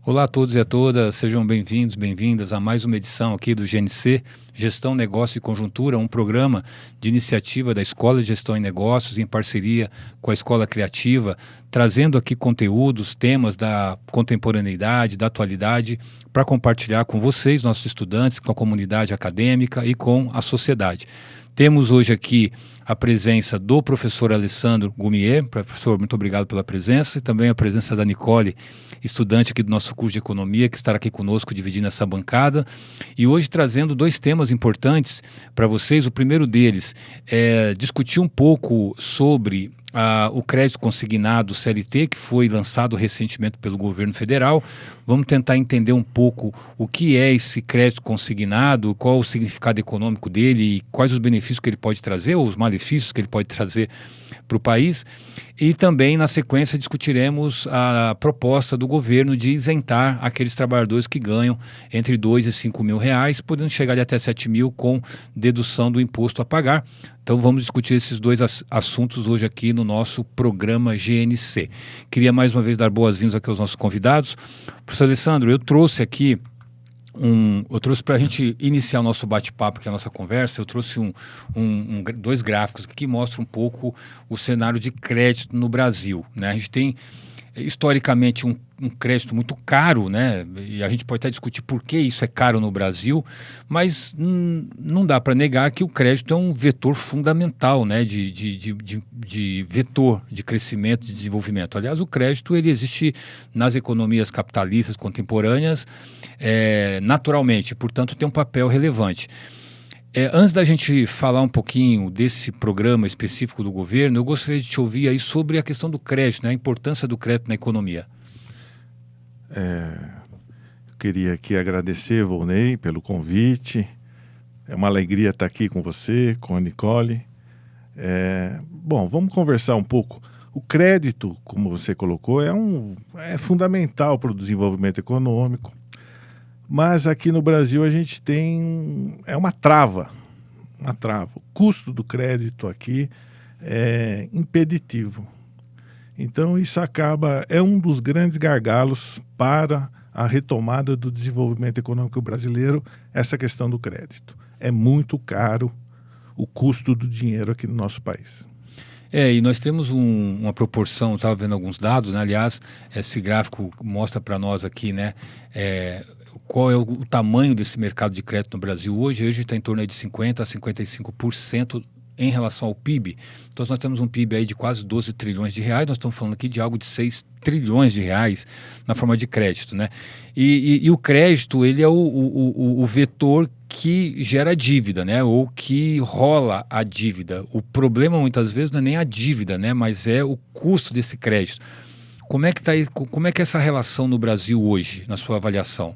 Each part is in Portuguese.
Olá a todos e a todas, sejam bem-vindos, bem-vindas a mais uma edição aqui do GNC, Gestão, Negócio e Conjuntura, um programa de iniciativa da Escola de Gestão e Negócios em parceria com a Escola Criativa, trazendo aqui conteúdos, temas da contemporaneidade, da atualidade, para compartilhar com vocês, nossos estudantes, com a comunidade acadêmica e com a sociedade. Temos hoje aqui a presença do professor Alessandro Gumier. Professor, muito obrigado pela presença, e também a presença da Nicole, estudante aqui do nosso curso de Economia, que estará aqui conosco dividindo essa bancada. E hoje trazendo dois temas importantes para vocês. O primeiro deles é discutir um pouco sobre o crédito consignado CLT, que foi lançado recentemente pelo governo federal. Vamos tentar entender um pouco o que é esse crédito consignado, qual o significado econômico dele e quais os benefícios que ele pode trazer, ou os malefícios que ele pode trazer para o país. E também, na sequência, discutiremos a proposta do governo de isentar aqueles trabalhadores que ganham entre R$2 e R$5.000, podendo chegar até R$7.000 com dedução do imposto a pagar. Então vamos discutir esses dois assuntos hoje aqui no nosso programa GNC. Queria mais uma vez dar boas-vindas aqui aos nossos convidados. Professor Alessandro, eu trouxe aqui para a gente iniciar o nosso bate-papo, que é a nossa conversa, eu trouxe dois gráficos que mostram um pouco o cenário de crédito no Brasil, né? A gente tem, historicamente, um crédito muito caro, né? E a gente pode até discutir por que isso é caro no Brasil, mas não dá para negar que o crédito é um vetor fundamental, né? de vetor de crescimento, de desenvolvimento. Aliás, o crédito ele existe nas economias capitalistas contemporâneas naturalmente, portanto tem um papel relevante. Antes da gente falar um pouquinho desse programa específico do governo, eu gostaria de te ouvir aí sobre a questão do crédito, né? A importância do crédito na economia. Eu queria aqui agradecer, Volney, pelo convite. É uma alegria estar aqui com você, com a Nicole. Bom, vamos conversar um pouco. O crédito, como você colocou, é fundamental para o desenvolvimento econômico. Mas aqui no Brasil a gente tem uma trava. O custo do crédito aqui é impeditivo. Então isso é um dos grandes gargalos para a retomada do desenvolvimento econômico brasileiro, essa questão do crédito. É muito caro o custo do dinheiro aqui no nosso país. E nós temos uma proporção, eu estava vendo alguns dados, né? Aliás, esse gráfico mostra para nós aqui, né? Qual é o tamanho desse mercado de crédito no Brasil hoje. Hoje está em torno aí de 50% a 55% em relação ao PIB. Então nós temos um PIB aí de quase 12 trilhões de reais, nós estamos falando aqui de algo de 6 trilhões de reais na forma de crédito, né? E o crédito, ele é o vetor que gera dívida, né? Ou que rola a dívida. O problema muitas vezes não é nem a dívida, né? Mas é o custo desse crédito. Como é que é essa relação no Brasil hoje, na sua avaliação?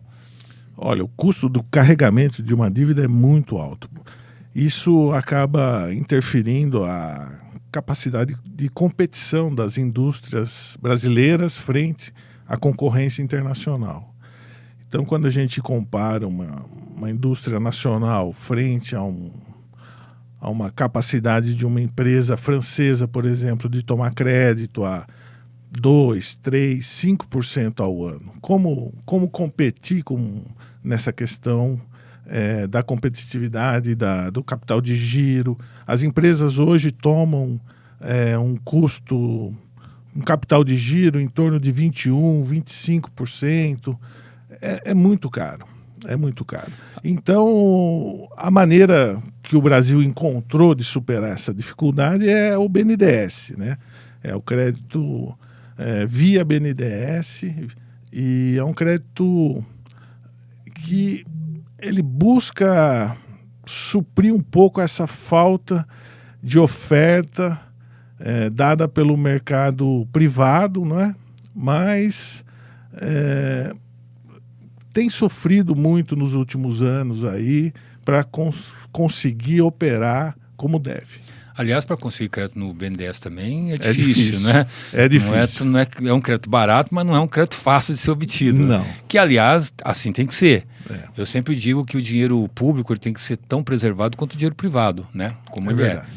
Olha, o custo do carregamento de uma dívida é muito alto. Isso acaba interferindo a capacidade de competição das indústrias brasileiras frente à concorrência internacional. Então, quando a gente compara uma indústria nacional frente a uma capacidade de uma empresa francesa, por exemplo, de tomar crédito a 2%, 3%, 5% ao ano, como competir nessa questão da competitividade, do capital de giro? As empresas hoje tomam um capital de giro em torno de 21%, 25%. É muito caro. Então, a maneira que o Brasil encontrou de superar essa dificuldade é o BNDES, né? É o crédito via BNDES, e é um crédito que ele busca suprir um pouco essa falta de oferta dada pelo mercado privado, não é? Mas tem sofrido muito nos últimos anos aí para conseguir operar como deve. Aliás, para conseguir crédito no BNDES também é difícil, né? É difícil. É um crédito barato, mas não é um crédito fácil de ser obtido. Não. Que, aliás, assim tem que ser. Eu sempre digo que o dinheiro público ele tem que ser tão preservado quanto o dinheiro privado, né? Como ele verdade.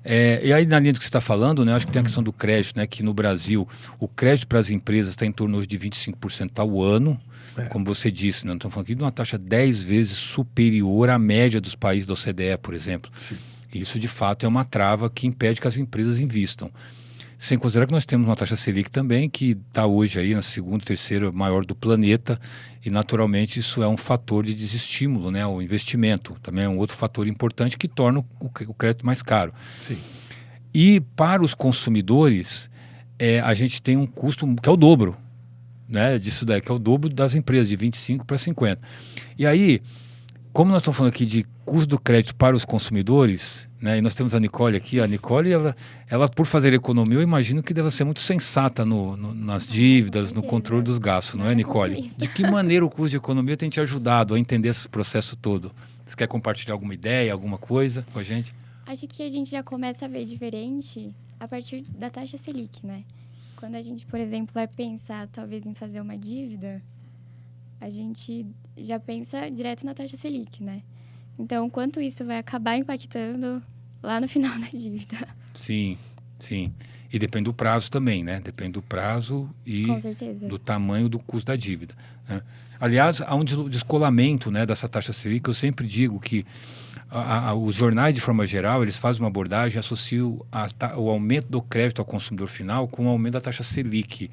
E aí, na linha do que você está falando, né, acho que tem a questão do crédito, né, que no Brasil o crédito para as empresas está em torno hoje de 25% ao ano. Como você disse, né, não estamos falando aqui de uma taxa 10 vezes superior à média dos países da OCDE, por exemplo. Sim. Isso, de fato, é uma trava que impede que as empresas invistam. Sem considerar que nós temos uma taxa Selic também, que está hoje aí na segunda, terceira maior do planeta, e naturalmente isso é um fator de desestímulo, né? O investimento também é um outro fator importante que torna o crédito mais caro. Sim. E para os consumidores, a gente tem um custo que é o dobro, né, disso daí, que é o dobro das empresas, de 25 para 50. E aí, como nós estamos falando aqui de custo do crédito para os consumidores, né, e nós temos a Nicole aqui, a Nicole, ela por fazer economia, eu imagino que deve ser muito sensata nas dívidas, no controle dos gastos, não é, Nicole? De que maneira o curso de economia tem te ajudado a entender esse processo todo? Você quer compartilhar alguma ideia, alguma coisa com a gente? Acho que a gente já começa a ver diferente a partir da taxa Selic, né? Quando a gente, por exemplo, vai pensar talvez em fazer uma dívida, a gente já pensa direto na taxa Selic, né? Então, quanto isso vai acabar impactando lá no final da dívida? Sim, sim. E depende do prazo também, né? Depende do prazo e Com certeza. do tamanho do custo da dívida, né? Aliás, há um descolamento, né, dessa taxa Selic. Eu sempre digo que os jornais, de forma geral, eles fazem uma abordagem e associam o aumento do crédito ao consumidor final com o aumento da taxa Selic.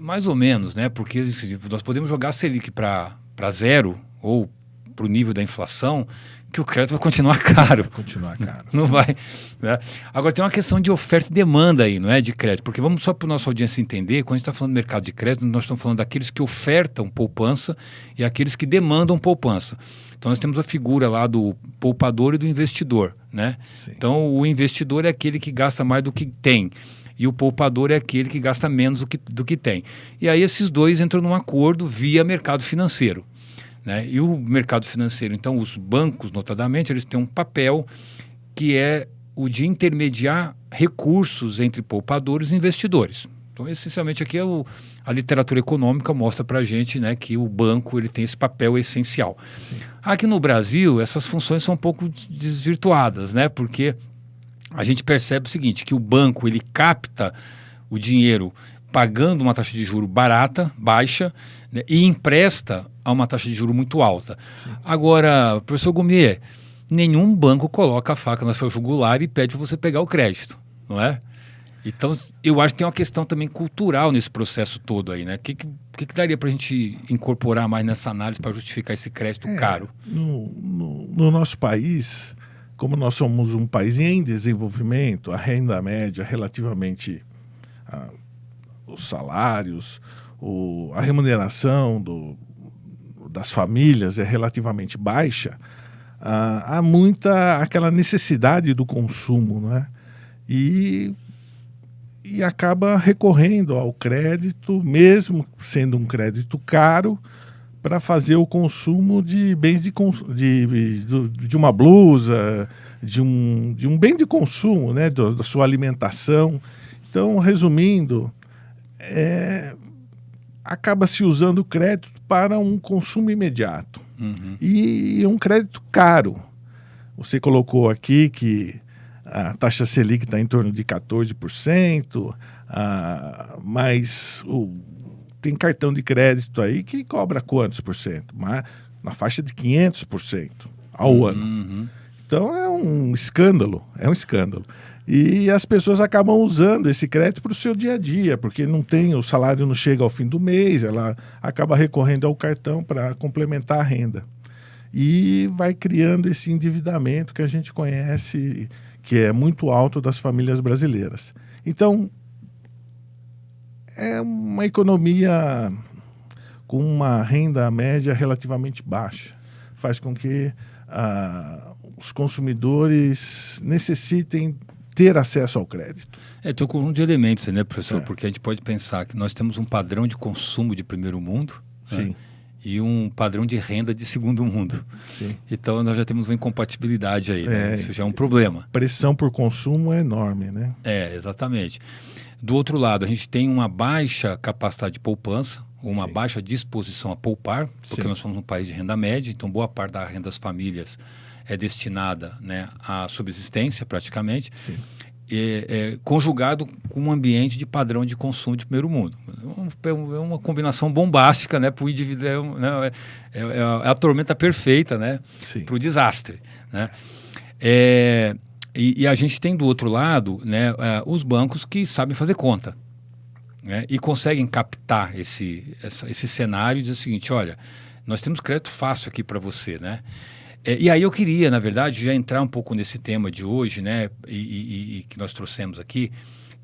Mais ou menos, né? Porque nós podemos jogar a Selic para zero ou para o nível da inflação, que o crédito vai continuar caro. Vai continuar caro. Não vai, né? Agora tem uma questão de oferta e demanda aí, não é? De crédito. Porque vamos só para a nossa audiência entender, quando a gente está falando do mercado de crédito, nós estamos falando daqueles que ofertam poupança e aqueles que demandam poupança. Então nós temos a figura lá do poupador e do investidor, né? Sim. Então o investidor é aquele que gasta mais do que tem. E o poupador é aquele que gasta menos do que tem. E aí esses dois entram num acordo via mercado financeiro, né? E o mercado financeiro, então os bancos, notadamente, eles têm um papel que é o de intermediar recursos entre poupadores e investidores. Então, essencialmente, aqui a literatura econômica mostra para a gente, né, que o banco ele tem esse papel essencial. Sim. Aqui no Brasil, essas funções são um pouco desvirtuadas, né, porque a gente percebe o seguinte, que o banco ele capta o dinheiro pagando uma taxa de juro barata, baixa, né, e empresta a uma taxa de juro muito alta. Sim. Agora, professor Gumier, nenhum banco coloca a faca na sua jugular e pede para você pegar o crédito, não é? Então, eu acho que tem uma questão também cultural nesse processo todo aí, né? O que daria para a gente incorporar mais nessa análise para justificar esse crédito caro? No nosso país, como nós somos um país em desenvolvimento, a renda média relativamente os salários, a remuneração das famílias é relativamente baixa, há muita aquela necessidade do consumo, né? E acaba recorrendo ao crédito, mesmo sendo um crédito caro, para fazer o consumo de bens de uma blusa, de um bem de consumo, né, da sua alimentação. Então, resumindo, acaba se usando o crédito para um consumo imediato. Uhum. E um crédito caro. Você colocou aqui que a taxa Selic está em torno de 14%, mas tem cartão de crédito aí que cobra quantos por cento? Na faixa de 500% ao ano. Uhum. Então é um escândalo. E as pessoas acabam usando esse crédito para o seu dia a dia, porque o salário não chega ao fim do mês, ela acaba recorrendo ao cartão para complementar a renda. E vai criando esse endividamento que a gente conhece, que é muito alto das famílias brasileiras. Então, é uma economia com uma renda média relativamente baixa. Faz com que os consumidores necessitem ter acesso ao crédito. Tem um conjunto de elementos, né, professor? Porque a gente pode pensar que nós temos um padrão de consumo de primeiro mundo, sim, né, e um padrão de renda de segundo mundo. Sim. Então nós já temos uma incompatibilidade aí, né? Isso já é um problema. Pressão por consumo é enorme, né? Exatamente. Do outro lado, a gente tem uma baixa capacidade de poupança, uma baixa disposição a poupar, porque nós somos um país de renda média, então boa parte da renda das famílias é destinada, né, à subsistência praticamente, Sim. conjugado com um ambiente de padrão de consumo de primeiro mundo. É uma combinação bombástica, né, para o indivíduo, né, é a tormenta perfeita, né, para o desastre, né. E a gente tem do outro lado, né, os bancos que sabem fazer conta, né, e conseguem captar esse cenário e dizer o seguinte: olha, nós temos crédito fácil aqui para você, né? E aí eu queria, na verdade, já entrar um pouco nesse tema de hoje, né, e que nós trouxemos aqui,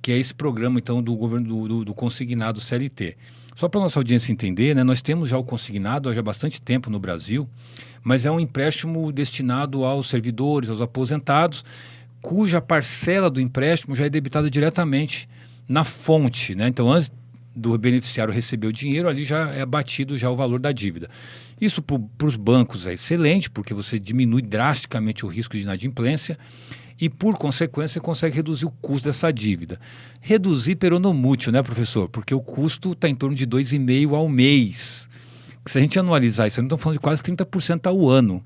que é esse programa, então, do governo do consignado CLT. Só para a nossa audiência entender, né, nós temos já o consignado há já bastante tempo no Brasil, mas é um empréstimo destinado aos servidores, aos aposentados, cuja parcela do empréstimo já é debitada diretamente na fonte, né? Então, antes do beneficiário receber o dinheiro, ali já é abatido já o valor da dívida. Isso para os bancos é excelente, porque você diminui drasticamente o risco de inadimplência e, por consequência, você consegue reduzir o custo dessa dívida. Reduzir peronomútil, né, professor? Porque o custo está em torno de 2,5% ao mês. Se a gente anualizar isso, nós estamos falando de quase 30% ao ano,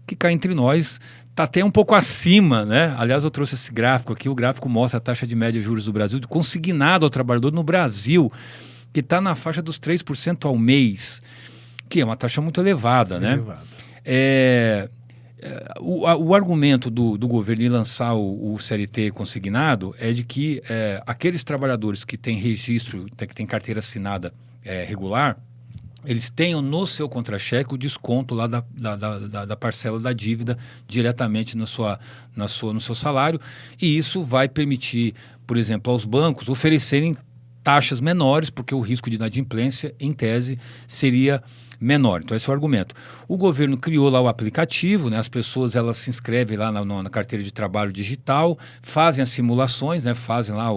que cá entre nós está até um pouco acima, né? Aliás, eu trouxe esse gráfico aqui, o gráfico mostra a taxa de média de juros do Brasil, de consignado ao trabalhador no Brasil, que está na faixa dos 3% ao mês, que é uma taxa muito elevada, né? O argumento do governo de lançar o CLT consignado é de que aqueles trabalhadores que têm registro, que têm carteira assinada regular, eles tenham no seu contra-cheque o desconto lá da parcela da dívida diretamente no seu salário, e isso vai permitir, por exemplo, aos bancos oferecerem taxas menores, porque o risco de inadimplência, em tese, seria menor. Então, esse é o argumento. O governo criou lá o aplicativo, né? As pessoas elas se inscrevem lá na carteira de trabalho digital, fazem as simulações, né? Fazem lá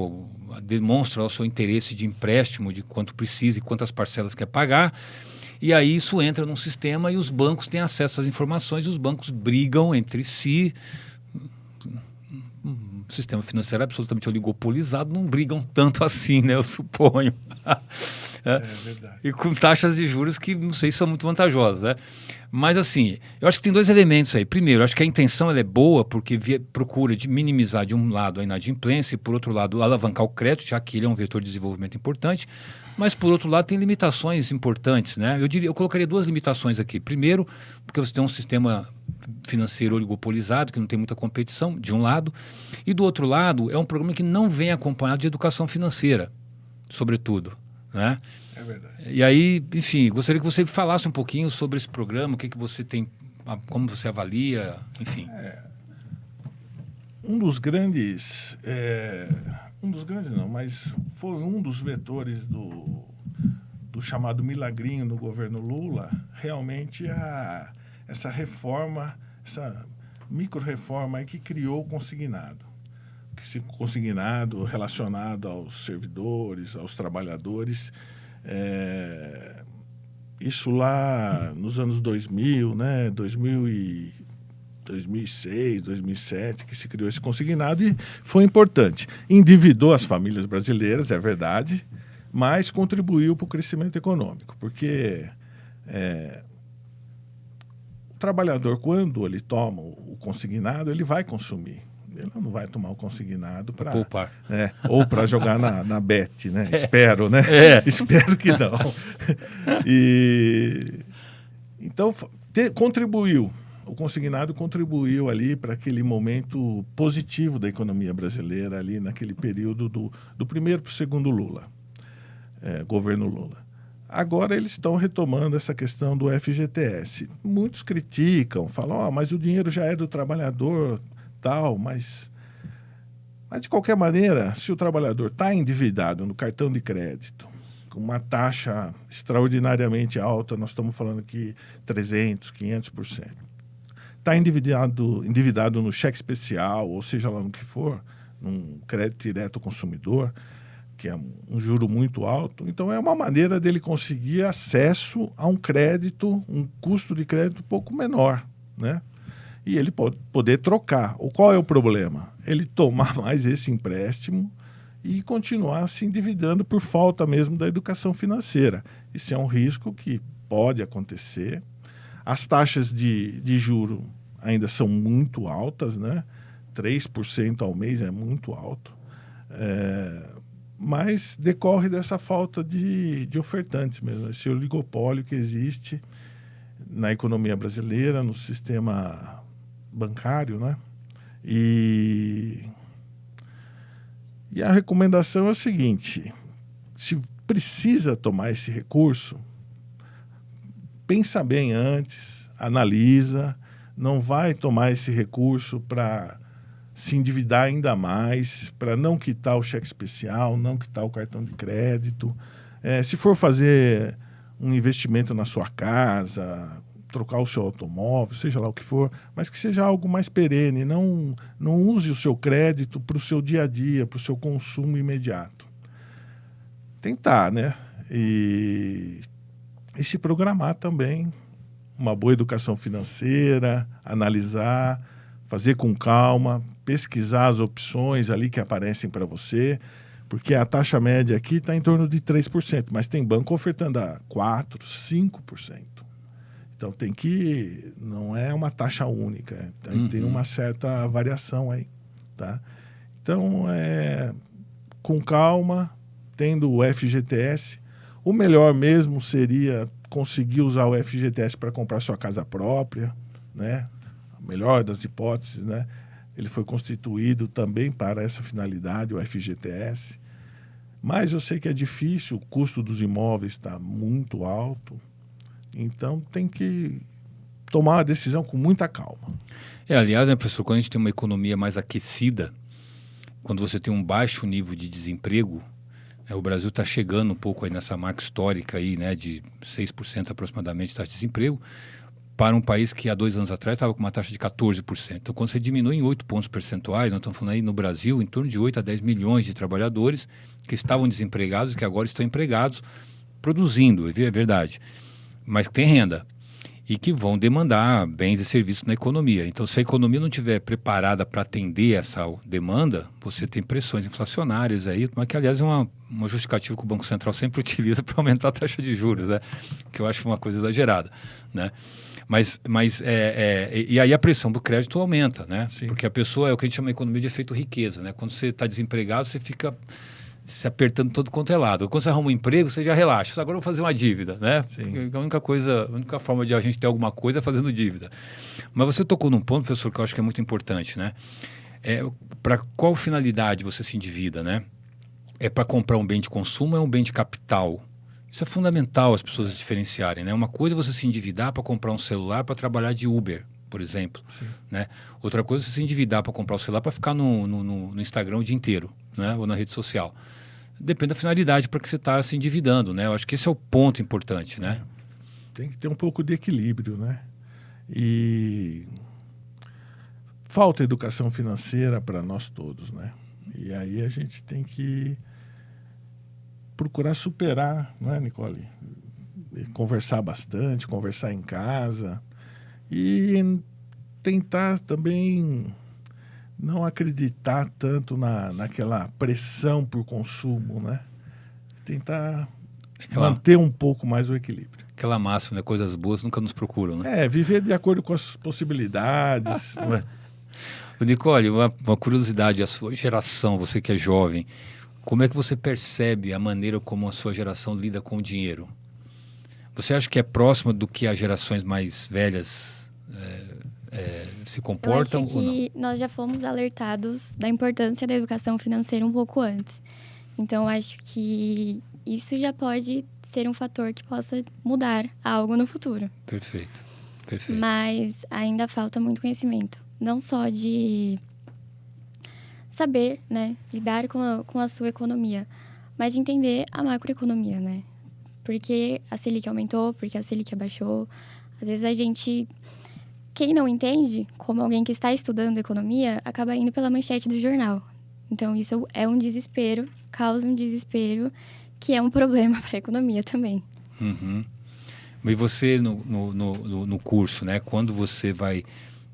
demonstram o seu interesse de empréstimo, de quanto precisa e quantas parcelas quer pagar, e aí isso entra num sistema e os bancos têm acesso às informações e os bancos brigam entre si. O sistema financeiro é absolutamente oligopolizado, não brigam tanto assim, né, eu suponho. É verdade. E com taxas de juros que não sei se são muito vantajosas, né? Mas assim, eu acho que tem dois elementos aí. Primeiro, eu acho que a intenção ela é boa porque procura de minimizar de um lado a inadimplência e por outro lado alavancar o crédito, já que ele é um vetor de desenvolvimento importante. Mas por outro lado tem limitações importantes, né? Eu colocaria duas limitações aqui. Primeiro, porque você tem um sistema financeiro oligopolizado, que não tem muita competição, de um lado. E do outro lado, é um programa que não vem acompanhado de educação financeira, sobretudo, né? É verdade. E aí, enfim, gostaria que você falasse um pouquinho sobre esse programa, o que você tem, como você avalia, enfim. Um dos grandes não, mas foi um dos vetores do chamado milagrinho no governo Lula, realmente essa reforma, essa micro-reforma aí que criou o consignado. Consignado relacionado aos servidores, aos trabalhadores. Isso lá nos anos 2000, né? 2006, 2007, que se criou esse consignado e foi importante. Endividou as famílias brasileiras, é verdade, mas contribuiu para o crescimento econômico, porque o trabalhador, quando ele toma o consignado, ele vai consumir. Ele não vai tomar o consignado para poupar, ou para jogar na bet, né? Espero, né? Espero que não. Então contribuiu. O consignado contribuiu ali para aquele momento positivo da economia brasileira ali naquele período do primeiro para o segundo Lula, governo Lula. Agora eles estão retomando essa questão do FGTS. Muitos criticam, falam, mas o dinheiro já é do trabalhador, tal, mas de qualquer maneira, se o trabalhador está endividado no cartão de crédito, com uma taxa extraordinariamente alta, nós estamos falando aqui 300%, 500%, está endividado no cheque especial, ou seja lá no que for, num crédito direto ao consumidor, que é um juro muito alto, então é uma maneira dele conseguir acesso a um crédito, um custo de crédito um pouco menor, né? E ele pode poder trocar. Qual é o problema? Ele tomar mais esse empréstimo e continuar se endividando por falta mesmo da educação financeira. Isso é um risco que pode acontecer. As taxas de juro ainda são muito altas, né? 3% ao mês é muito alto. Mas decorre dessa falta de ofertantes mesmo, esse oligopólio que existe na economia brasileira, no sistema bancário, né? E a recomendação é o seguinte: se precisa tomar esse recurso, pensa bem antes, analisa, não vai tomar esse recurso para se endividar ainda mais, para não quitar o cheque especial, não quitar o cartão de crédito. Se for fazer um investimento na sua casa, trocar o seu automóvel, seja lá o que for, mas que seja algo mais perene, não use o seu crédito para o seu dia a dia, para o seu consumo imediato. Tentar, né? E se programar também, uma boa educação financeira, analisar, fazer com calma, pesquisar as opções ali que aparecem para você, porque a taxa média aqui está em torno de 3%, mas tem banco ofertando a 4%, 5%. Então não é uma taxa única, tem uma certa variação aí, tá? Então, com calma, tendo o FGTS, o melhor mesmo seria conseguir usar o FGTS para comprar sua casa própria, né? A melhor das hipóteses, né? Ele foi constituído também para essa finalidade, o FGTS. Mas eu sei que é difícil, o custo dos imóveis está muito alto. Então, tem que tomar uma decisão com muita calma. Aliás, né, professor, quando a gente tem uma economia mais aquecida, quando você tem um baixo nível de desemprego, o Brasil está chegando um pouco aí nessa marca histórica aí, né, de 6% aproximadamente de taxa de desemprego, para um país que há 2 anos atrás estava com uma taxa de 14%. Então, quando você diminui em 8 pontos percentuais, nós estamos falando aí no Brasil, em torno de 8 a 10 milhões de trabalhadores que estavam desempregados e que agora estão empregados, produzindo, é verdade, mas que têm renda e que vão demandar bens e serviços na economia. Então, se a economia não estiver preparada para atender essa demanda, você tem pressões inflacionárias aí, mas que, aliás, é uma justificativa que o Banco Central sempre utiliza para aumentar a taxa de juros, né? Que eu acho uma coisa exagerada, né? E aí a pressão do crédito aumenta, né? Sim. Porque a pessoa é o que a gente chama de economia de efeito riqueza, né? Quando você está desempregado, você fica se apertando todo quanto é lado. Quando você arruma um emprego, você já relaxa. Agora eu vou fazer uma dívida, né? Sim. A única forma de a gente ter alguma coisa é fazendo dívida. Mas você tocou num ponto, professor, que eu acho que é muito importante, né? Para qual finalidade você se endivida, né? É para comprar um bem de consumo ou é um bem de capital? Isso é fundamental as pessoas diferenciarem, né? Uma coisa é você se endividar para comprar um celular para trabalhar de Uber, por exemplo, né? Outra coisa é você se endividar para comprar o celular para ficar no Instagram o dia inteiro, né? Ou na rede social. Depende da finalidade para que você está se endividando, né? Eu acho que esse é o ponto importante, né? Tem que ter um pouco de equilíbrio, né? E falta educação financeira para nós todos, né? E aí a gente tem que procurar superar, não é, Nicole? Conversar bastante, conversar em casa e tentar também não acreditar tanto naquela pressão por consumo, né? Tentar manter um pouco mais o equilíbrio. Aquela máxima, né? Coisas boas nunca nos procuram, né? Viver de acordo com as possibilidades, não é? Nicole, uma curiosidade, a sua geração, você que é jovem, como é que você percebe a maneira como a sua geração lida com o dinheiro? Você acha que é próxima do que as gerações mais velhas se comportam? Eu acho que nós já fomos alertados da importância da educação financeira um pouco antes. Então, eu acho que isso já pode ser um fator que possa mudar algo no futuro. Perfeito. Mas ainda falta muito conhecimento. Não só de saber, né, lidar com a sua economia, mas de entender a macroeconomia, né? Porque a Selic aumentou, porque a Selic abaixou. Às vezes quem não entende, como alguém que está estudando economia, acaba indo pela manchete do jornal. Então, isso é um desespero, causa um desespero, que é um problema para a economia também. Uhum. E você, no curso, né, quando você vai...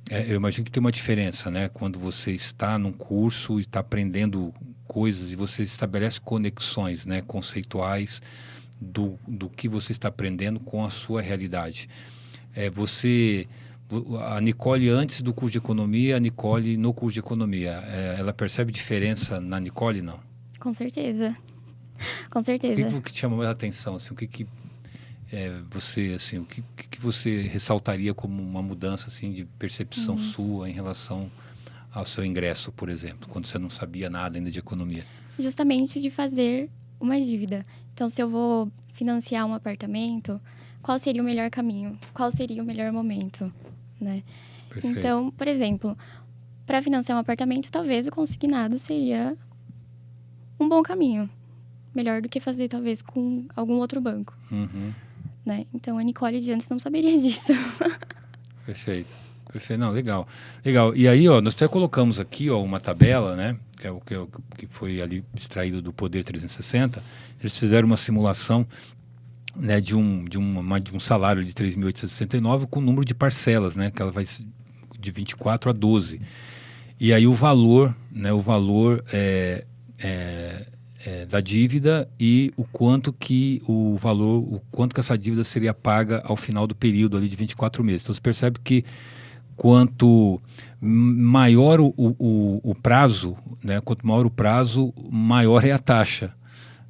eu imagino que tem uma diferença, né? Quando você está num curso e está aprendendo coisas e você estabelece conexões, né, conceituais do que você está aprendendo com a sua realidade. Você a Nicole antes do curso de economia, a Nicole no curso de economia, ela percebe diferença na Nicole, não? Com certeza. Com certeza. O que te chamou mais a atenção? Assim, você, assim, o que você ressaltaria como uma mudança assim, de percepção sua em relação ao seu ingresso, por exemplo, quando você não sabia nada ainda de economia? Justamente de fazer uma dívida. Então, se eu vou financiar um apartamento, qual seria o melhor caminho? Qual seria o melhor momento? Né? Perfeito. Então, por exemplo, para financiar um apartamento, talvez o consignado seria um bom caminho. Melhor do que fazer, talvez, com algum outro banco. Né? Então, a Nicole de antes não saberia disso. Perfeito. Não, legal. E aí, ó, nós até colocamos aqui, ó, uma tabela, né? Que foi ali extraído do Poder 360. Eles fizeram uma simulação, né, de um salário de 3.869 com o número de parcelas, né? Que ela vai de 24 a 12. E aí o valor, né? Da dívida e o quanto que essa dívida seria paga ao final do período ali de 24 meses. Então você percebe que quanto maior o prazo, né, quanto maior o prazo, maior é a taxa,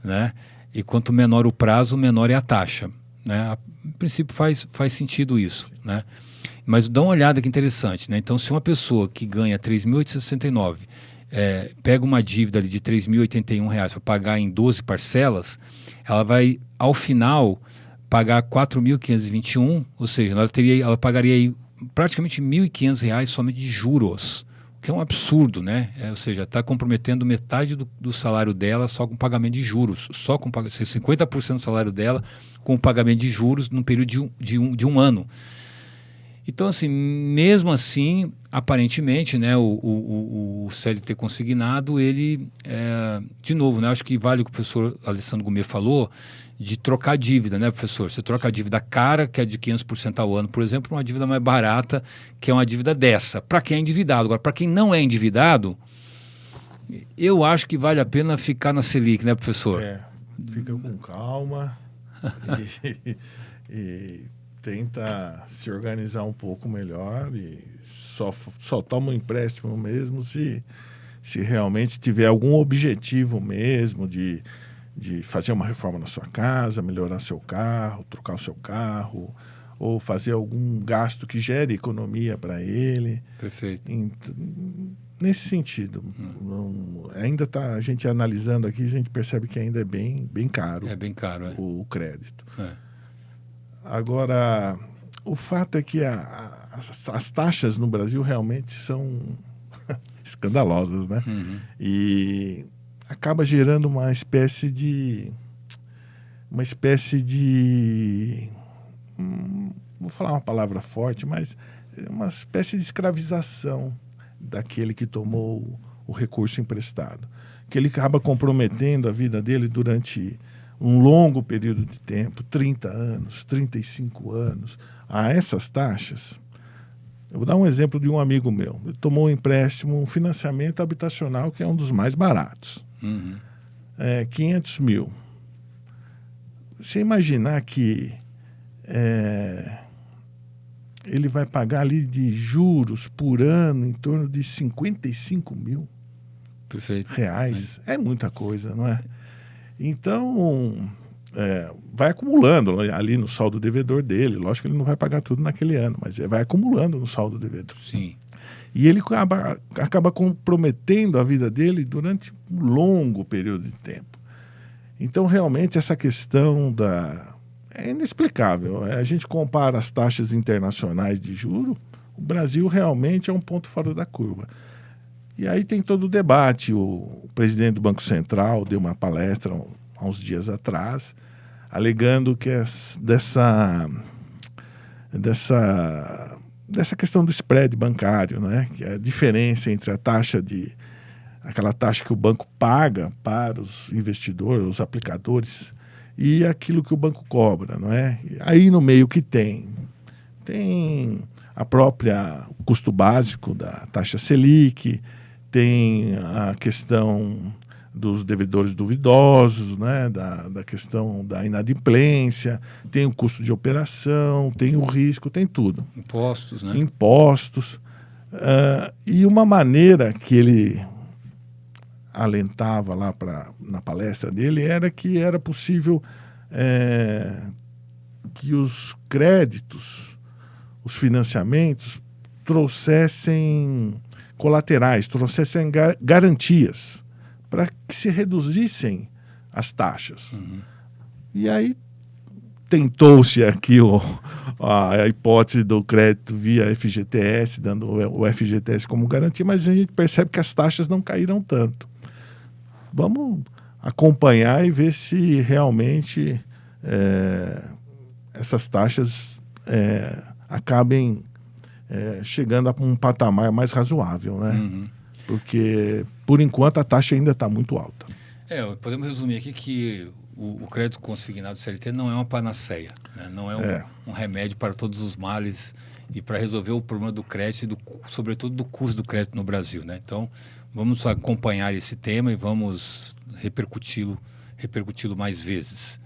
né? E quanto menor o prazo, menor é a taxa, né? Em princípio faz sentido isso, né? Mas dá uma olhada que interessante, né? Então, se uma pessoa que ganha 3.869 pega uma dívida ali de R$ 3.081 para pagar em 12 parcelas, ela vai, ao final, pagar R$ 4.521, ou seja, ela pagaria aí praticamente R$ 1.500 somente de juros, o que é um absurdo, né? Ou seja, está comprometendo metade do salário dela só com pagamento de juros, 50% do salário dela com o pagamento de juros num período de um ano. Então, assim, mesmo assim, aparentemente, né, o CLT consignado, ele, de novo, né, acho que vale o que o professor Alessandro Gomet falou, de trocar dívida, né, professor? Você troca a dívida cara, que é de 500% ao ano, por exemplo, uma dívida mais barata, que é uma dívida dessa, para quem é endividado. Agora, para quem não é endividado, eu acho que vale a pena ficar na Selic, né, professor? Fica com calma e tenta se organizar um pouco melhor e só toma um empréstimo mesmo se realmente tiver algum objetivo mesmo de fazer uma reforma na sua casa, melhorar seu carro, trocar o seu carro, ou fazer algum gasto que gere economia para ele. Perfeito. Nesse sentido, ainda está a gente analisando aqui, a gente percebe que ainda é bem caro. É bem caro, o crédito. Agora, o fato é que as taxas no Brasil realmente são escandalosas, né? E acaba gerando uma espécie de vou falar uma palavra forte, mas uma espécie de escravização daquele que tomou o recurso emprestado, que ele acaba comprometendo a vida dele durante um longo período de tempo, 30 anos, 35 anos, a essas taxas. Eu vou dar um exemplo de um amigo meu. Ele tomou um empréstimo, um financiamento habitacional, que é um dos mais baratos. 500 mil. Você imaginar que ele vai pagar ali de juros por ano em torno de 55 mil reais. É muita coisa, não é? Então, vai acumulando ali no saldo devedor dele. Lógico que ele não vai pagar tudo naquele ano, mas vai acumulando no saldo devedor. Sim. E ele acaba comprometendo a vida dele durante um longo período de tempo. Então, realmente, essa questão é inexplicável. A gente compara as taxas internacionais de juros, o Brasil realmente é um ponto fora da curva. E aí tem todo o debate. O presidente do Banco Central deu uma palestra há uns dias atrás, alegando que dessa questão do spread bancário, né? Que é a diferença entre aquela taxa que o banco paga para os investidores, os aplicadores, e aquilo que o banco cobra, não é? Aí no meio que tem o custo básico da taxa Selic, tem a questão dos devedores duvidosos, né, da questão da inadimplência, tem o custo de operação, tem o risco, tem tudo. Impostos, né? Impostos. E uma maneira que ele alentava lá na palestra dele era que era possível que os créditos, os financiamentos, trouxessem colaterais, trouxessem garantias para que se reduzissem as taxas. E aí tentou-se aqui a hipótese do crédito via FGTS, dando o FGTS como garantia, mas a gente percebe que as taxas não caíram tanto. Vamos acompanhar e ver se realmente essas taxas acabem chegando a um patamar mais razoável, né? Porque, por enquanto, a taxa ainda está muito alta. Podemos resumir aqui que o crédito consignado CLT não é uma panaceia, né? Não é um remédio para todos os males e para resolver o problema do crédito e, sobretudo, do custo do crédito no Brasil, né? Então, vamos acompanhar esse tema e vamos repercuti-lo mais vezes.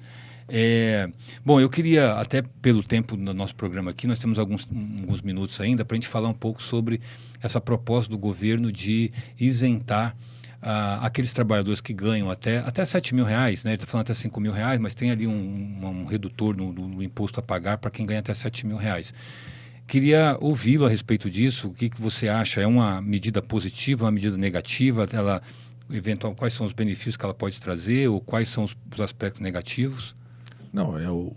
Bom, eu queria, até pelo tempo do nosso programa aqui, nós temos alguns minutos ainda para a gente falar um pouco sobre essa proposta do governo de isentar aqueles trabalhadores que ganham até R$7 mil, né? Ele está falando até R$5 mil, mas tem ali um redutor no imposto a pagar para quem ganha até R$7 mil. Queria ouvi-lo a respeito disso. O que você acha? É uma medida positiva, uma medida negativa? Quais são os benefícios que ela pode trazer ou quais são os aspectos negativos? Não, eu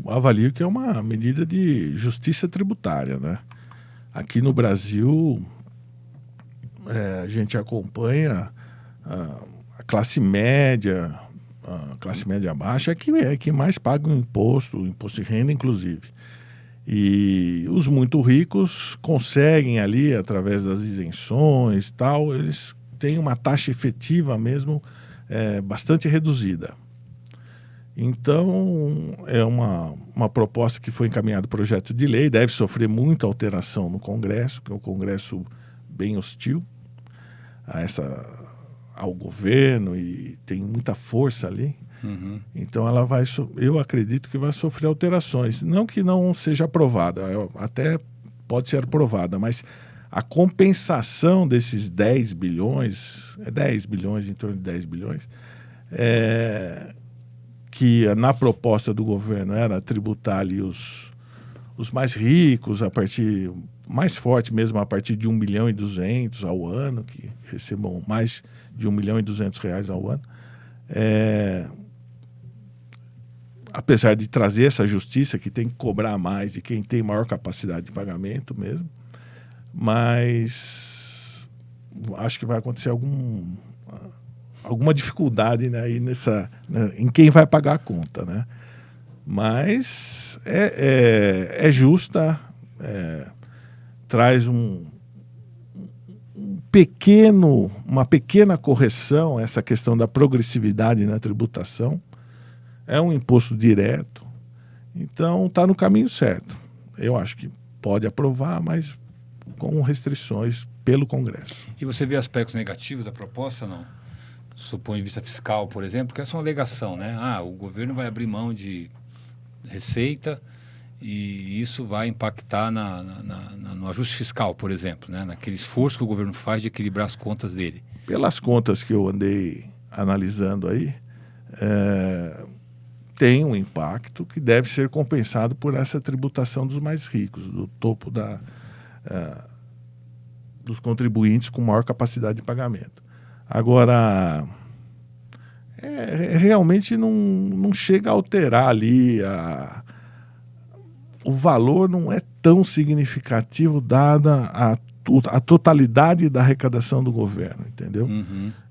avalio que é uma medida de justiça tributária, né? Aqui no Brasil, a gente acompanha a classe média baixa, é que mais paga o imposto de renda, inclusive. E os muito ricos conseguem ali, através das isenções e tal, eles têm uma taxa efetiva mesmo bastante reduzida. Então, é uma proposta que foi encaminhada projeto de lei, deve sofrer muita alteração no Congresso, que é um Congresso bem hostil ao governo e tem muita força ali. Então, eu acredito que vai sofrer alterações. Não que não seja aprovada, até pode ser aprovada, mas a compensação desses 10 bilhões, 10 bilhões, em torno de 10 bilhões, que na proposta do governo era tributar ali os mais ricos, mais forte mesmo, a partir de 1.200.000 ao ano, que recebam mais de R$1.200.000 ao ano. Apesar de trazer essa justiça que tem que cobrar mais de quem tem maior capacidade de pagamento mesmo, mas acho que vai acontecer alguma dificuldade, né, aí em quem vai pagar a conta, né? Mas é justa, traz uma pequena correção, essa questão da progressividade na tributação. É um imposto direto, então está no caminho certo. Eu acho que pode aprovar, mas com restrições pelo Congresso. E você vê aspectos negativos da proposta, não? Do ponto de vista fiscal, por exemplo, porque essa é uma alegação, né? O governo vai abrir mão de receita e isso vai impactar no ajuste fiscal, por exemplo, né? Naquele esforço que o governo faz de equilibrar as contas dele. Pelas contas que eu andei analisando aí, tem um impacto que deve ser compensado por essa tributação dos mais ricos, do topo dos contribuintes com maior capacidade de pagamento. Agora, realmente não chega a alterar ali, o valor não é tão significativo dada a totalidade da arrecadação do governo, entendeu?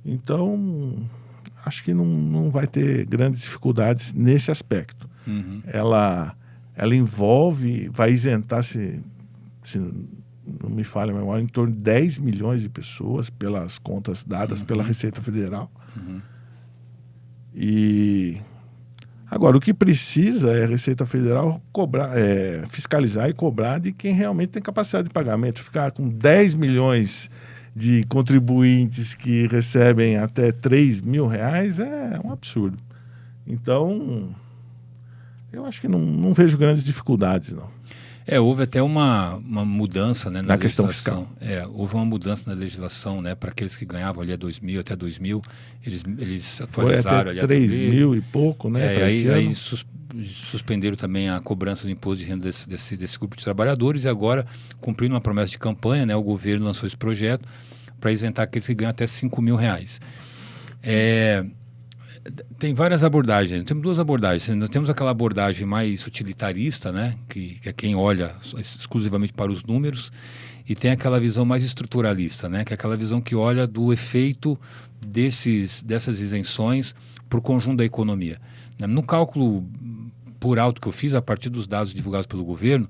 Então, acho que não vai ter grandes dificuldades nesse aspecto. Ela envolve, vai isentar, se não me falha a memória, em torno de 10 milhões de pessoas pelas contas dadas pela Receita Federal. E agora, o que precisa é a Receita Federal fiscalizar e cobrar de quem realmente tem capacidade de pagamento. Ficar com 10 milhões de contribuintes que recebem até R$3.000 é um absurdo. Então, eu acho que não vejo grandes dificuldades, não. Houve até uma mudança, né, na questão legislação. fiscal. Houve uma mudança na legislação, né, para aqueles que ganhavam ali até 2.000, eles Foi atualizaram até ali 3.000 e pouco, né? para esse aí ano. suspenderam também a cobrança do imposto de renda desse grupo de trabalhadores e agora, cumprindo uma promessa de campanha, né, o governo lançou esse projeto para isentar aqueles que ganham até R$5.000. Tem várias abordagens, temos duas abordagens. Nós temos aquela abordagem mais utilitarista, né, que é quem olha exclusivamente para os números, e tem aquela visão mais estruturalista, né, que é aquela visão que olha do efeito dessas isenções para o conjunto da economia. No cálculo por alto que eu fiz, a partir dos dados divulgados pelo governo,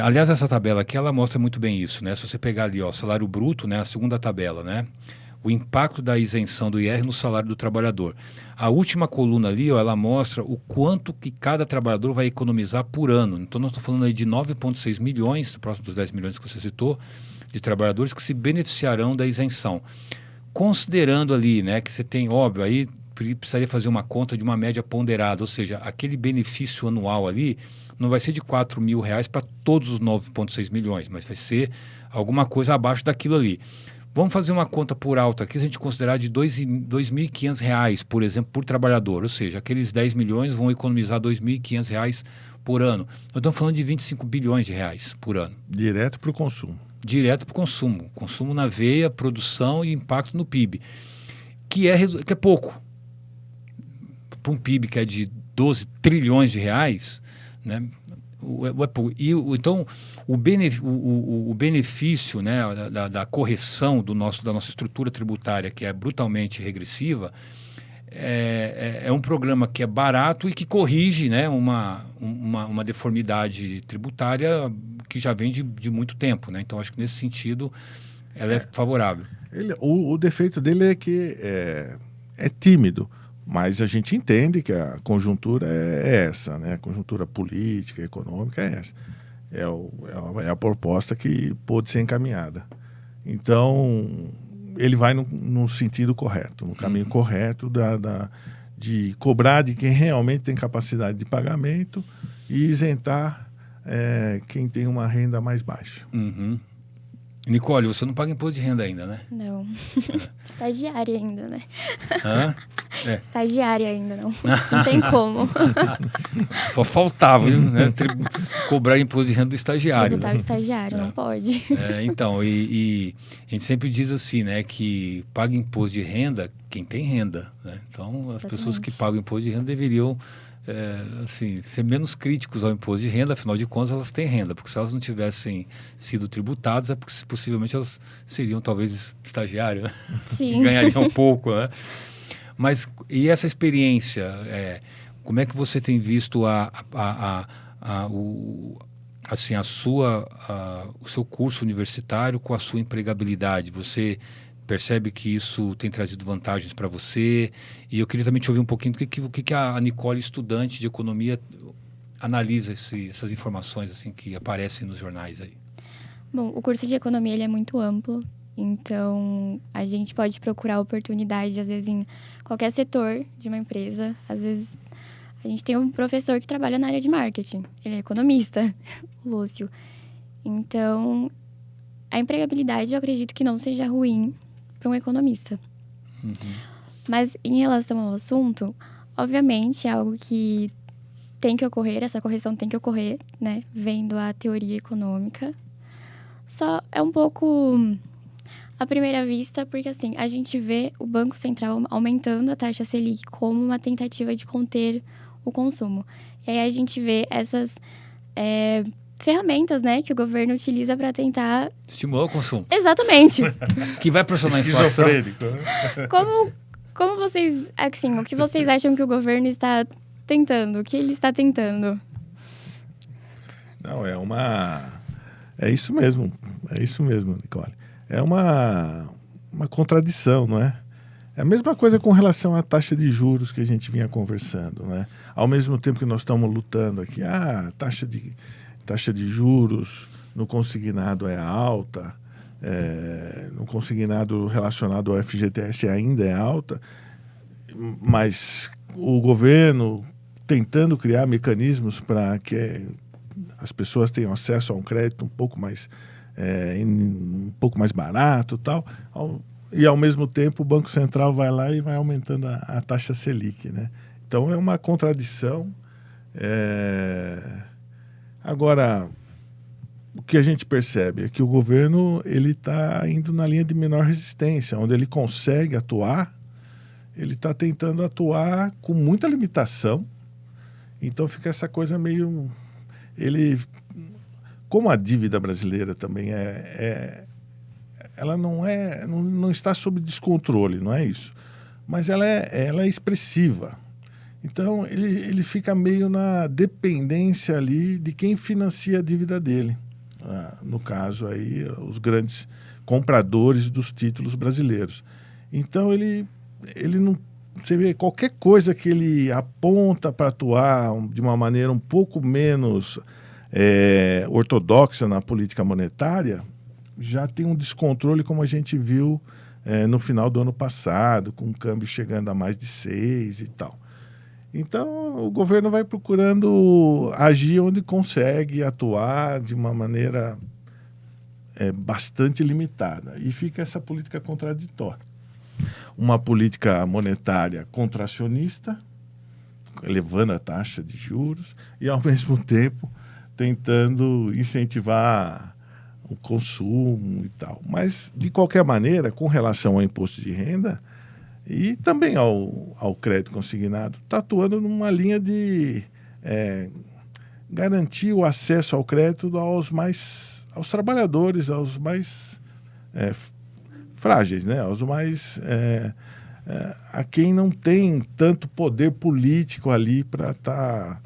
aliás, essa tabela aqui, ela mostra muito bem isso, né? Se você pegar ali, ó, salário bruto, né, a segunda tabela, né, o impacto da isenção do IR no salário do trabalhador. A última coluna ali, ó, ela mostra o quanto que cada trabalhador vai economizar por ano. Então, nós estamos falando aí de 9,6 milhões, próximo dos 10 milhões que você citou, de trabalhadores que se beneficiarão da isenção. Considerando ali, né, que você tem, óbvio, aí precisaria fazer uma conta de uma média ponderada, ou seja, aquele benefício anual ali não vai ser de R$4.000 para todos os 9,6 milhões, mas vai ser alguma coisa abaixo daquilo ali. Vamos fazer uma conta por alto aqui, se a gente considerar de R$2.500, por exemplo, por trabalhador. Ou seja, aqueles 10 milhões vão economizar R$2.500 por ano. Nós estamos falando de 25 bilhões de reais por ano. Direto para o consumo. Direto para o consumo. Consumo na veia, produção e impacto no PIB. Que é pouco. Para um PIB que é de 12 trilhões de reais, né? Então, o benefício, né, da correção da nossa estrutura tributária, que é brutalmente regressiva, é um programa que é barato e que corrige, né, uma deformidade tributária que já vem de muito tempo, né? Então, acho que nesse sentido ela é favorável. O defeito dele é que é tímido. Mas a gente entende que a conjuntura é essa, né? A conjuntura política, econômica é essa. É a proposta que pôde ser encaminhada. Então, ele vai no sentido correto, no caminho correto de cobrar de quem realmente tem capacidade de pagamento e isentar quem tem uma renda mais baixa. Uhum. Nicole, você não paga imposto de renda ainda, né? Não. Estagiária ainda, né? Hã? Estagiária ainda, não. Não tem como. Só faltava, né? Cobrar imposto de renda do estagiário. Tributar o estagiário, não pode. Então, e a gente sempre diz assim, né? Que paga imposto de renda quem tem renda, né? Então, as Exatamente. pessoas que pagam imposto de renda deveriam ser menos críticos ao imposto de renda, afinal de contas elas têm renda, porque se elas não tivessem sido tributadas, porque possivelmente elas seriam talvez estagiárias, né? Sim. E ganhariam um pouco, né? Mas e essa experiência, como é que você tem visto o seu curso universitário com a sua empregabilidade? Você percebe que isso tem trazido vantagens para você? E eu queria também te ouvir um pouquinho do que a Nicole, estudante de economia, analisa essas informações assim que aparecem nos jornais aí. Bom, o curso de economia ele é muito amplo, então a gente pode procurar oportunidade, às vezes, em qualquer setor de uma empresa. Às vezes, a gente tem um professor que trabalha na área de marketing, ele é economista, o Lúcio. Então, a empregabilidade eu acredito que não seja ruim para um economista. Uhum. Mas em relação ao assunto, obviamente é algo que tem que ocorrer, essa correção tem que ocorrer, né? Vendo a teoria econômica. Só é um pouco à primeira vista, porque assim, a gente vê o Banco Central aumentando a taxa Selic como uma tentativa de conter o consumo. E aí a gente vê essas ferramentas, né, que o governo utiliza para tentar estimular o consumo. Exatamente. Que vai pressionar a inflação. Como vocês, assim, o que vocês acham que o governo está tentando? O que ele está tentando? Não, é isso mesmo, Nicole. É uma contradição, não é? É a mesma coisa com relação à taxa de juros que a gente vinha conversando, né? Ao mesmo tempo que nós estamos lutando aqui, taxa de juros no consignado é alta, no consignado relacionado ao FGTS ainda é alta, mas o governo tentando criar mecanismos para que as pessoas tenham acesso a um crédito um pouco mais barato, tal, e ao mesmo tempo o Banco Central vai lá e vai aumentando a taxa Selic, né? Então é uma contradição. Agora, o que a gente percebe é que o governo ele está indo na linha de menor resistência, onde ele consegue atuar, ele está tentando atuar com muita limitação. Então fica essa coisa meio... Como a dívida brasileira também ela não está sob descontrole, não é isso. Mas ela é expressiva. Então ele fica meio na dependência ali de quem financia a dívida dele. No caso aí, os grandes compradores dos títulos brasileiros. Então ele não... Você vê, qualquer coisa que ele aponta para atuar de uma maneira um pouco menos ortodoxa na política monetária, já tem um descontrole, como a gente viu no final do ano passado, com o câmbio chegando a mais de 6 e tal. Então, o governo vai procurando agir onde consegue atuar de uma maneira bastante limitada. E fica essa política contraditória. Uma política monetária contracionista, elevando a taxa de juros, e, ao mesmo tempo, tentando incentivar o consumo e tal. Mas, de qualquer maneira, com relação ao imposto de renda e também ao crédito consignado, está atuando numa linha de garantir o acesso ao crédito aos trabalhadores, aos mais frágeis, né? Aos mais a quem não tem tanto poder político ali para estar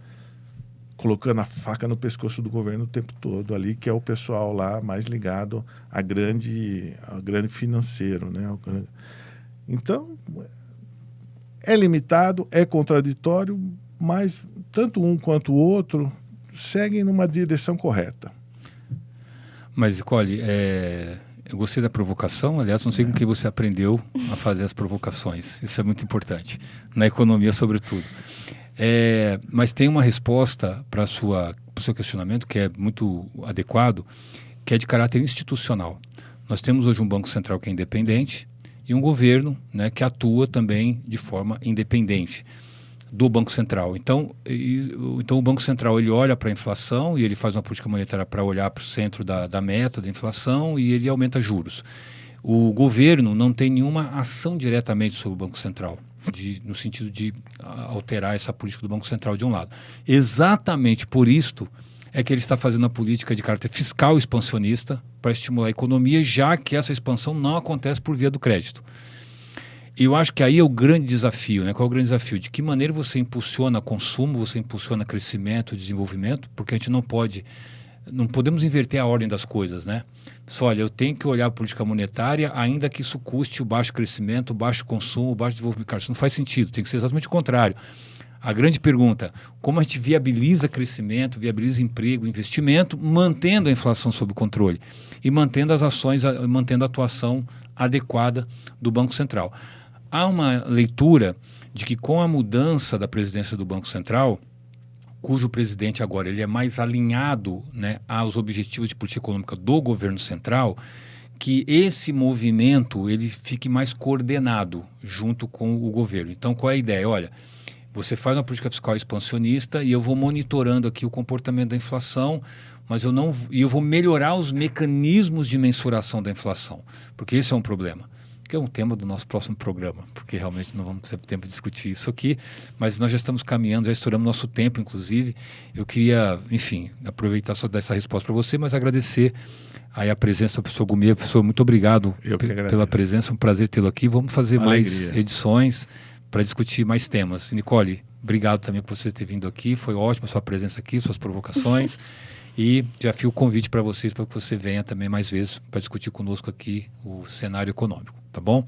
colocando a faca no pescoço do governo o tempo todo ali, que é o pessoal lá mais ligado ao grande financeiro, né? Então, é limitado, é contraditório, mas tanto um quanto o outro seguem numa direção correta. Mas, Nicole, eu gostei da provocação. Aliás, não sei com quem você aprendeu a fazer as provocações. Isso é muito importante, na economia sobretudo. Mas tem uma resposta para o seu questionamento que é muito adequado, que é de caráter institucional. Nós temos hoje um Banco Central que é independente e um governo, né, que atua também de forma independente do Banco Central. Então o Banco Central ele olha para a inflação e ele faz uma política monetária para olhar para o centro da meta da inflação e ele aumenta juros. O governo não tem nenhuma ação diretamente sobre o Banco Central, no sentido de alterar essa política do Banco Central de um lado. Exatamente por isto é que ele está fazendo a política de caráter fiscal expansionista para estimular a economia, já que essa expansão não acontece por via do crédito. E eu acho que aí é o grande desafio, né? Qual é o grande desafio? De que maneira você impulsiona consumo, você impulsiona crescimento, desenvolvimento, porque a gente não podemos inverter a ordem das coisas, né? Só, olha, eu tenho que olhar a política monetária, ainda que isso custe o baixo crescimento, o baixo consumo, o baixo desenvolvimento. Cara, isso não faz sentido, tem que ser exatamente o contrário. A grande pergunta, como a gente viabiliza crescimento, viabiliza emprego, investimento, mantendo a inflação sob controle e mantendo as ações, mantendo a atuação adequada do Banco Central. Há uma leitura de que com a mudança da presidência do Banco Central, cujo presidente agora ele é mais alinhado, né, aos objetivos de política econômica do governo central, que esse movimento ele fique mais coordenado junto com o governo. Então, qual é a ideia? Olha, você faz uma política fiscal expansionista e eu vou monitorando aqui o comportamento da inflação, mas eu vou melhorar os mecanismos de mensuração da inflação, porque esse é um problema, que é um tema do nosso próximo programa, porque realmente não vamos ter tempo de discutir isso aqui, mas nós já estamos caminhando, já estouramos nosso tempo, inclusive. Eu queria, enfim, aproveitar só dar essa resposta para você, mas agradecer aí a presença do professor Goumea. Professor, muito obrigado pela presença, um prazer tê-lo aqui. Vamos fazer mais edições para discutir mais temas. Nicole, obrigado também por você ter vindo aqui, foi ótima a sua presença aqui, suas provocações. E já fiz o convite para vocês, para que você venha também mais vezes para discutir conosco aqui o cenário econômico, tá bom?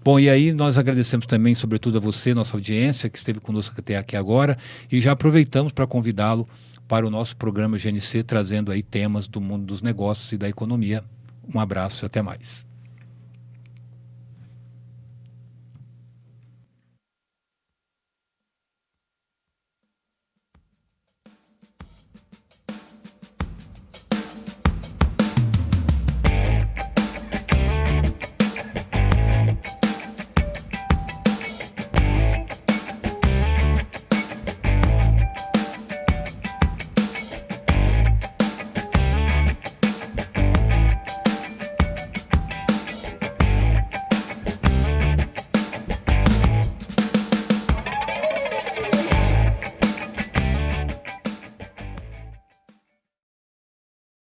Bom, e aí nós agradecemos também, sobretudo a você, nossa audiência, que esteve conosco até aqui agora, e já aproveitamos para convidá-lo para o nosso programa GNC, trazendo aí temas do mundo dos negócios e da economia Um abraço e até mais.